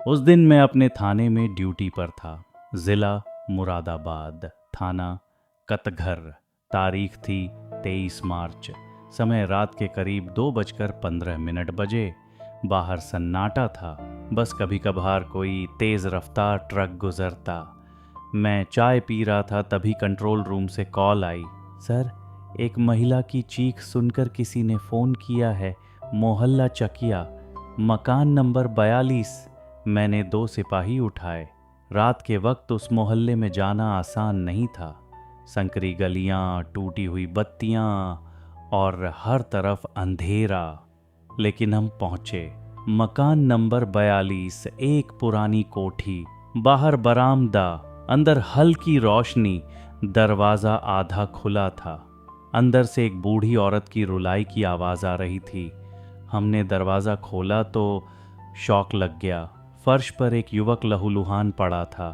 उस दिन मैं अपने थाने में ड्यूटी पर था। ज़िला मुरादाबाद, थाना कतघर। तारीख थी 23 मार्च। समय रात के करीब 2:15 बजे। बाहर सन्नाटा था, बस कभी कभार कोई तेज़ रफ्तार ट्रक गुजरता। मैं चाय पी रहा था, तभी कंट्रोल रूम से कॉल आई। सर, एक महिला की चीख सुनकर किसी ने फ़ोन किया है, मोहल्ला चकिया, मकान नंबर 42। मैंने 2 सिपाही उठाए। रात के वक्त उस मोहल्ले में जाना आसान नहीं था। संकरी गलियां, टूटी हुई बत्तियां और हर तरफ अंधेरा। लेकिन हम पहुंचे। मकान नंबर 42, एक पुरानी कोठी, बाहर बरामदा, अंदर हल्की रोशनी। दरवाज़ा आधा खुला था। अंदर से एक बूढ़ी औरत की रुलाई की आवाज़ आ रही थी। हमने दरवाज़ा खोला तो शौक लग गया। फर्श पर एक युवक लहूलुहान पड़ा था।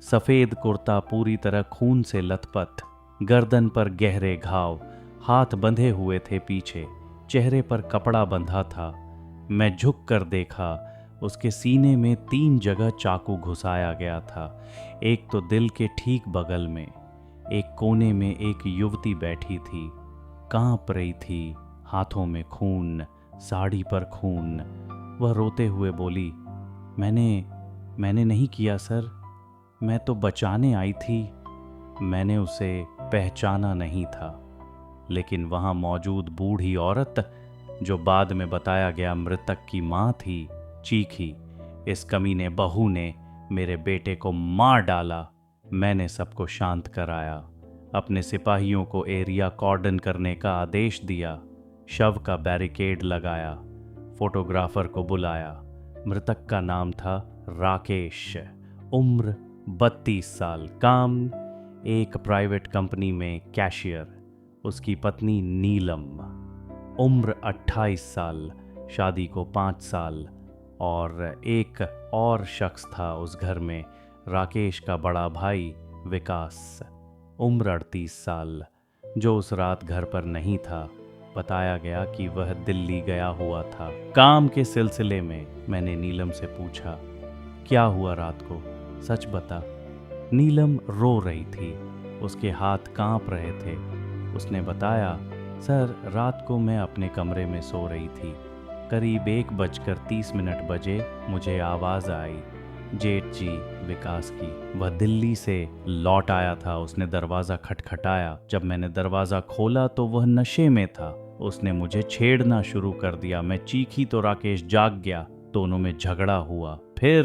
सफ़ेद कुर्ता पूरी तरह खून से लथपथ, गर्दन पर गहरे घाव, हाथ बंधे हुए थे पीछे, चेहरे पर कपड़ा बंधा था। मैं झुक कर देखा, उसके सीने में 3 जगह चाकू घुसाया गया था। एक तो दिल के ठीक बगल में। एक कोने में एक युवती बैठी थी, कांप रही थी, हाथों में खून, साड़ी पर खून। वह रोते हुए बोली, मैंने नहीं किया सर, मैं तो बचाने आई थी। मैंने उसे पहचाना नहीं था, लेकिन वहां मौजूद बूढ़ी औरत, जो बाद में बताया गया मृतक की मां थी, चीखी, इस कमीने बहू ने मेरे बेटे को मार डाला। मैंने सबको शांत कराया, अपने सिपाहियों को एरिया कॉर्डन करने का आदेश दिया, शव का बैरिकेड लगाया, फोटोग्राफर को बुलाया। मृतक का नाम था राकेश, उम्र 32 साल, काम एक प्राइवेट कंपनी में कैशियर। उसकी पत्नी नीलम, उम्र 28 साल, शादी को 5 साल। और एक और शख्स था उस घर में, राकेश का बड़ा भाई विकास, उम्र 38 साल, जो उस रात घर पर नहीं था। बताया गया कि वह दिल्ली गया हुआ था काम के सिलसिले में। मैंने नीलम से पूछा, क्या हुआ रात को, सच बता। नीलम रो रही थी, उसके हाथ कांप रहे थे। उसने बताया, सर, रात को मैं अपने कमरे में सो रही थी। करीब 1:30 बजे मुझे आवाज़ आई, जेठ जी विकास की। वह दिल्ली से लौट आया था। उसने दरवाज़ा खटखटाया। जब मैंने दरवाज़ा खोला तो वह नशे में था। उसने मुझे छेड़ना शुरू कर दिया। मैं चीखी तो राकेश जाग गया। दोनों में झगड़ा हुआ। फिर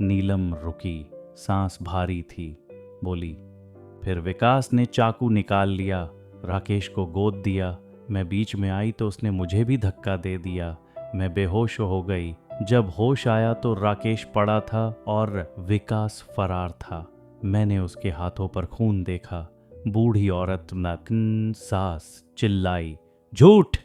नीलम रुकी, सांस भारी थी, बोली, फिर विकास ने चाकू निकाल लिया, राकेश को गोद दिया। मैं बीच में आई तो उसने मुझे भी धक्का दे दिया। मैं बेहोश हो गई। जब होश आया तो राकेश पड़ा था और विकास फरार था। मैंने उसके हाथों पर खून देखा। बूढ़ी औरत नकन सास चिल्लाई, झूठ,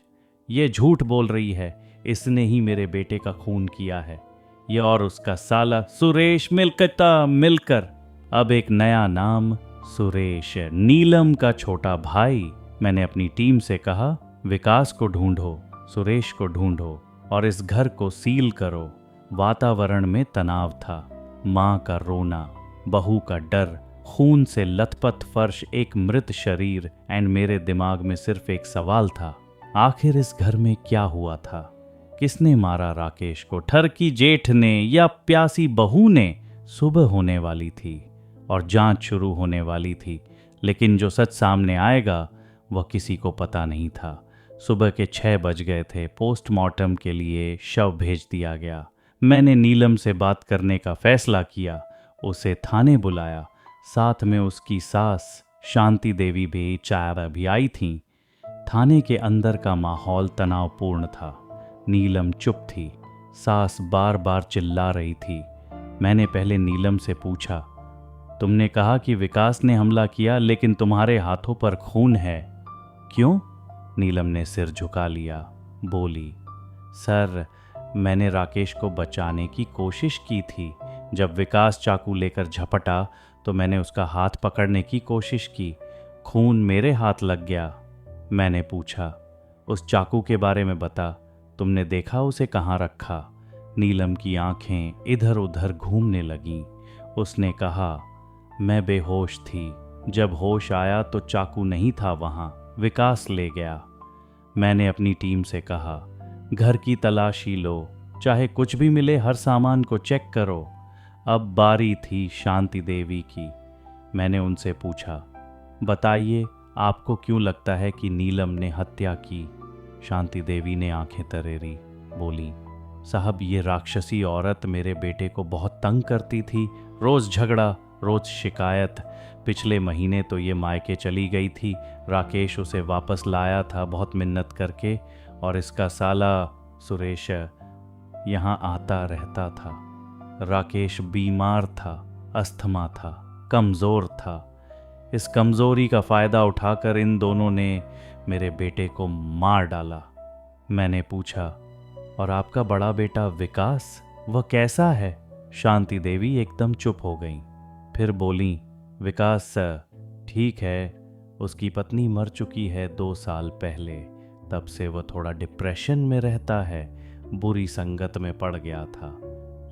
ये झूठ बोल रही है, इसने ही मेरे बेटे का खून किया है, ये और उसका साला सुरेश मिलकर। अब एक नया नाम, सुरेश, नीलम का छोटा भाई। मैंने अपनी टीम से कहा, विकास को ढूंढो, सुरेश को ढूंढो और इस घर को सील करो। वातावरण में तनाव था। माँ का रोना, बहू का डर, खून से लथपथ फर्श, एक मृत शरीर। एंड मेरे दिमाग में सिर्फ एक सवाल था, आखिर इस घर में क्या हुआ था? किसने मारा राकेश को? ठरकी जेठ ने या प्यासी बहू ने? सुबह होने वाली थी और जांच शुरू होने वाली थी, लेकिन जो सच सामने आएगा वह किसी को पता नहीं था। सुबह के 6 बज गए थे। पोस्टमार्टम के लिए शव भेज दिया गया। मैंने नीलम से बात करने का फैसला किया, उसे थाने बुलाया। साथ में उसकी सास शांति देवी भी चारा भी आई थीं। थाने के अंदर का माहौल तनावपूर्ण था। नीलम चुप थी। सास बार बार चिल्ला रही थी। मैंने पहले नीलम से पूछा, तुमने कहा कि विकास ने हमला किया, लेकिन तुम्हारे हाथों पर खून है, क्यों? नीलम ने सिर झुका लिया, बोली, सर, मैंने राकेश को बचाने की कोशिश की थी। जब विकास चाकू लेकर झपटा तो मैंने उसका हाथ पकड़ने की कोशिश की, खून मेरे हाथ लग गया। मैंने पूछा, उस चाकू के बारे में बता, तुमने देखा उसे कहाँ रखा? नीलम की आंखें इधर उधर घूमने लगीं। उसने कहा, मैं बेहोश थी। जब होश आया तो चाकू नहीं था वहाँ, विकास ले गया। मैंने अपनी टीम से कहा, घर की तलाशी लो, चाहे कुछ भी मिले, हर सामान को चेक करो। अब बारी थी शांति देवी की। मैंने उनसे पूछा, बताइए, आपको क्यों लगता है कि नीलम ने हत्या की? शांति देवी ने आंखें तरेरी, बोली, साहब, ये राक्षसी औरत मेरे बेटे को बहुत तंग करती थी। रोज झगड़ा, रोज शिकायत। पिछले महीने तो ये मायके चली गई थी। राकेश उसे वापस लाया था बहुत मिन्नत करके, और इसका साला सुरेश यहाँ आता रहता था। राकेश बीमार था, अस्थमा था, कमज़ोर था। इस कमज़ोरी का फ़ायदा उठाकर इन दोनों ने मेरे बेटे को मार डाला। मैंने पूछा, और आपका बड़ा बेटा विकास, वह कैसा है? शांति देवी एकदम चुप हो गई, फिर बोली, विकास ठीक है, उसकी पत्नी मर चुकी है 2 साल पहले। तब से वह थोड़ा डिप्रेशन में रहता है, बुरी संगत में पड़ गया था,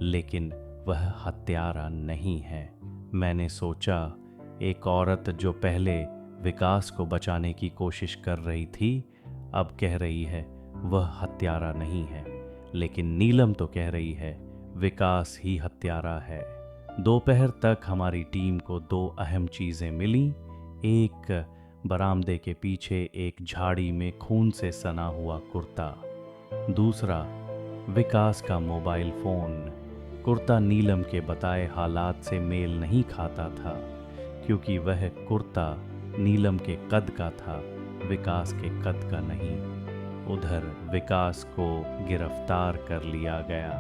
लेकिन वह हत्यारा नहीं है। मैंने सोचा, एक औरत जो पहले विकास को बचाने की कोशिश कर रही थी, अब कह रही है वह हत्यारा नहीं है, लेकिन नीलम तो कह रही है विकास ही हत्यारा है। दोपहर तक हमारी टीम को 2 अहम चीज़ें मिली। एक, बरामदे के पीछे एक झाड़ी में खून से सना हुआ कुर्ता। दूसरा, विकास का मोबाइल फ़ोन। कुर्ता नीलम के बताए हालात से मेल नहीं खाता था, क्योंकि वह कुर्ता नीलम के कद का था, विकास के कद का नहीं। उधर विकास को गिरफ्तार कर लिया गया।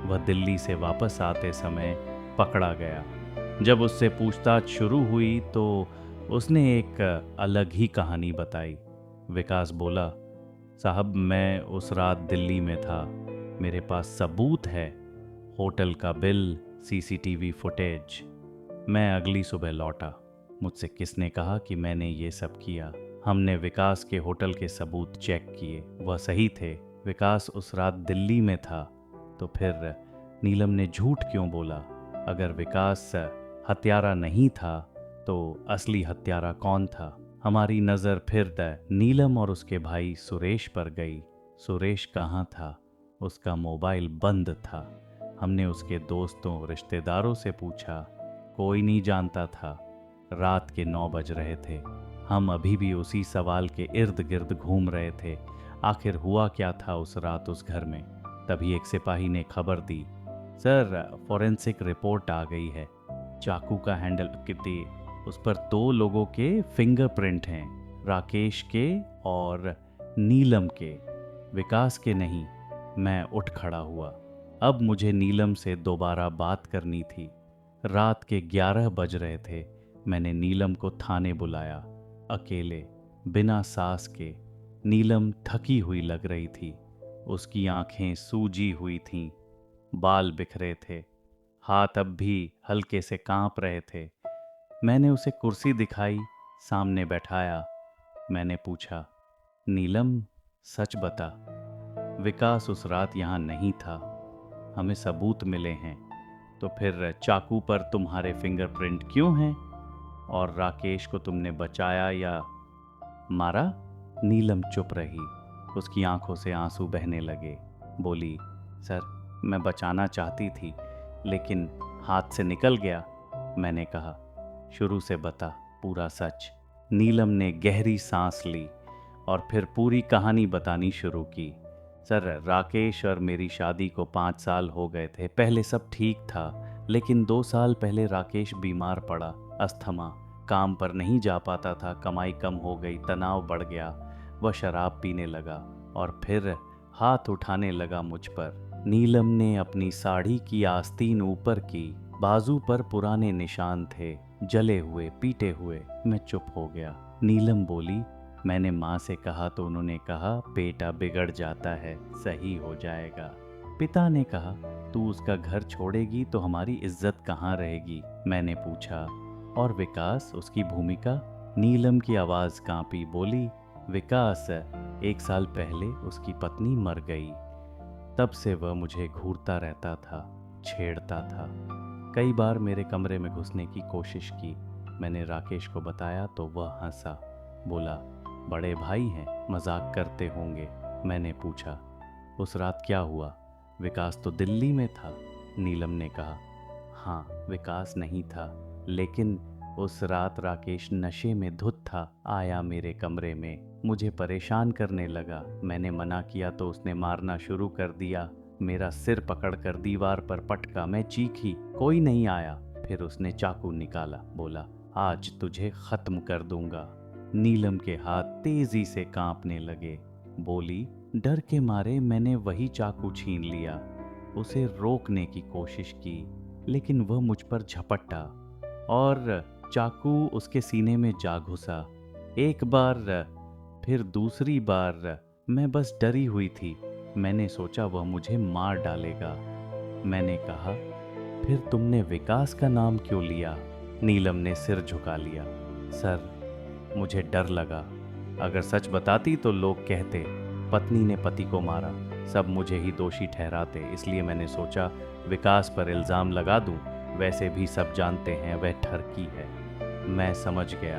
वह दिल्ली से वापस आते समय पकड़ा गया। जब उससे पूछताछ शुरू हुई तो उसने एक अलग ही कहानी बताई। विकास बोला, साहब, मैं उस रात दिल्ली में था, मेरे पास सबूत है, होटल का बिल, सीसीटीवी फुटेज। मैं अगली सुबह लौटा। मुझसे किसने कहा कि मैंने ये सब किया? हमने विकास के होटल के सबूत चेक किए, वह सही थे। विकास उस रात दिल्ली में था, तो फिर नीलम ने झूठ क्यों बोला? अगर विकास हत्यारा नहीं था तो असली हत्यारा कौन था? हमारी नज़र फिर नीलम और उसके भाई सुरेश पर गई। सुरेश कहाँ था? उसका मोबाइल बंद था। हमने उसके दोस्तों रिश्तेदारों से पूछा, कोई नहीं जानता था। रात के 9 बज रहे थे। हम अभी भी उसी सवाल के इर्द गिर्द घूम रहे थे, आखिर हुआ क्या था उस रात उस घर में। तभी एक सिपाही ने खबर दी, सर, फॉरेंसिक रिपोर्ट आ गई है, चाकू का हैंडल कितनी, उस पर 2 लोगों के फिंगरप्रिंट हैं, राकेश के और नीलम के, विकास के नहीं। मैं उठ खड़ा हुआ। अब मुझे नीलम से दोबारा बात करनी थी। रात के 11 बज रहे थे। मैंने नीलम को थाने बुलाया, अकेले, बिना सास के। नीलम थकी हुई लग रही थी, उसकी आंखें सूजी हुई थीं, बाल बिखरे थे, हाथ अब भी हल्के से कांप रहे थे। मैंने उसे कुर्सी दिखाई, सामने बैठाया। मैंने पूछा, नीलम, सच बता, विकास उस रात यहाँ नहीं था, हमें सबूत मिले हैं, तो फिर चाकू पर तुम्हारे फिंगरप्रिंट क्यों हैं? और राकेश को तुमने बचाया या मारा? नीलम चुप रही, उसकी आंखों से आंसू बहने लगे। बोली, सर, मैं बचाना चाहती थी, लेकिन हाथ से निकल गया। मैंने कहा, शुरू से बता, पूरा सच। नीलम ने गहरी सांस ली और फिर पूरी कहानी बतानी शुरू की। सर, राकेश और मेरी शादी को 5 साल हो गए थे। पहले सब ठीक था, लेकिन 2 साल पहले राकेश बीमार पड़ा, अस्थमा, काम पर नहीं जा पाता था, कमाई कम हो गई, तनाव बढ़ गया, वह शराब पीने लगा और फिर हाथ उठाने लगा मुझ पर। नीलम ने अपनी साड़ी की आस्तीन ऊपर की, बाजू पर पुराने निशान थे, जले हुए, पीटे हुए। मैं चुप हो गया। नीलम बोली, मैंने माँ से कहा तो उन्होंने कहा बेटा बिगड़ जाता है, सही हो जाएगा। पिता ने कहा, तू उसका घर छोड़ेगी तो हमारी इज्जत कहाँ रहेगी? मैंने पूछा, और विकास, उसकी भूमिका? नीलम की आवाज़ कांपी, बोली, विकास, 1 साल पहले उसकी पत्नी मर गई, तब से वह मुझे घूरता रहता था, छेड़ता था। कई बार मेरे कमरे में घुसने की कोशिश की। मैंने राकेश को बताया तो वह हंसा, बोला, बड़े भाई हैं, मजाक करते होंगे। मैंने पूछा, उस रात क्या हुआ? विकास तो दिल्ली में था। नीलम ने कहा, हाँ, विकास नहीं था, लेकिन उस रात राकेश नशे में धुत था। आया मेरे कमरे में, मुझे परेशान करने लगा। मैंने मना किया तो उसने मारना शुरू कर दिया। मेरा सिर पकड़कर दीवार पर पटका। मैं चीखी, कोई नहीं आया। फिर उसने चाकू निकाला, बोला, आज तुझे खत्म कर दूंगा। नीलम के हाथ तेजी से कांपने लगे। बोली, डर के मारे मैंने वही चाकू छीन लिया। उसे रोकने की कोशिश की, लेकिन वह मुझ पर झपटा और चाकू उसके सीने में जा घुसा। एक बार, फिर दूसरी बार। मैं बस डरी हुई थी। मैंने सोचा वह मुझे मार डालेगा। मैंने कहा, फिर तुमने विकास का नाम क्यों लिया? नीलम ने सिर झुका लिया। सर, मुझे डर लगा। अगर सच बताती तो लोग कहते पत्नी ने पति को मारा, सब मुझे ही दोषी ठहराते। इसलिए मैंने सोचा विकास पर इल्ज़ाम लगा दूं। वैसे भी सब जानते हैं वह ठरकी है। मैं समझ गया,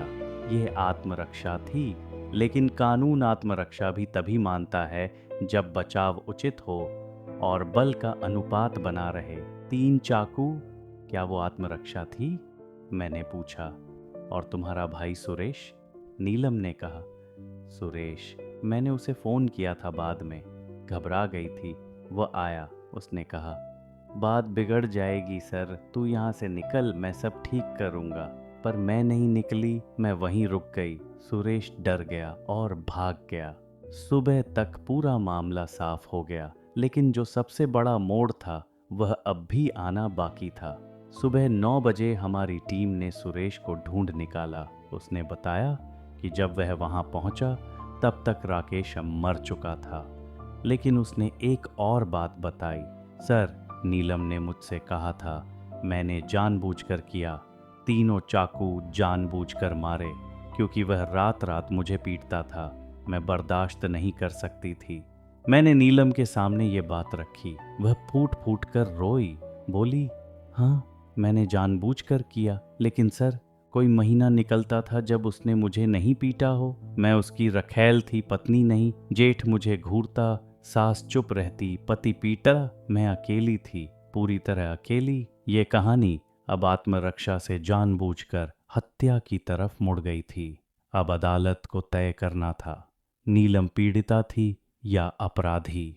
ये आत्मरक्षा थी। लेकिन कानून आत्मरक्षा भी तभी मानता है जब बचाव उचित हो और बल का अनुपात बना रहे। 3 चाकू, क्या वो आत्मरक्षा थी? मैंने पूछा। और तुम्हारा भाई सुरेश? नीलम ने कहा, सुरेश, मैंने उसे फ़ोन किया था बाद में, घबरा गई थी। वह आया। उसने कहा, बात बिगड़ जाएगी सर, तू यहाँ से निकल, मैं सब ठीक करूँगा। पर मैं नहीं निकली, मैं वहीं रुक गई। सुरेश डर गया और भाग गया। सुबह तक पूरा मामला साफ हो गया, लेकिन जो सबसे बड़ा मोड़ था वह अब भी आना बाकी था। सुबह 9 बजे हमारी टीम ने सुरेश को ढूंढ निकाला। उसने बताया कि जब वह वहां पहुंचा तब तक राकेश मर चुका था। लेकिन उसने एक और बात बताई। सर, नीलम ने मुझसे कहा था, मैंने जानबूझकर किया। तीनों चाकू जानबूझकर मारे, क्योंकि वह रात रात मुझे पीटता था। मैं बर्दाश्त नहीं कर सकती थी। मैंने नीलम के सामने ये बात रखी। वह फूट फूट कर रोई। बोली, हाँ, मैंने जानबूझकर किया, लेकिन सर, कोई महीना निकलता था जब उसने मुझे नहीं पीटा हो। मैं उसकी रखैल थी, पत्नी नहीं। जेठ मुझे घूरता, सास चुप रहती, पति पीटा। मैं अकेली थी, पूरी तरह अकेली। ये कहानी अब आत्मरक्षा से जानबूझकर हत्या की तरफ मुड़ गई थी। अब अदालत को तय करना था, नीलम पीड़िता थी या अपराधी।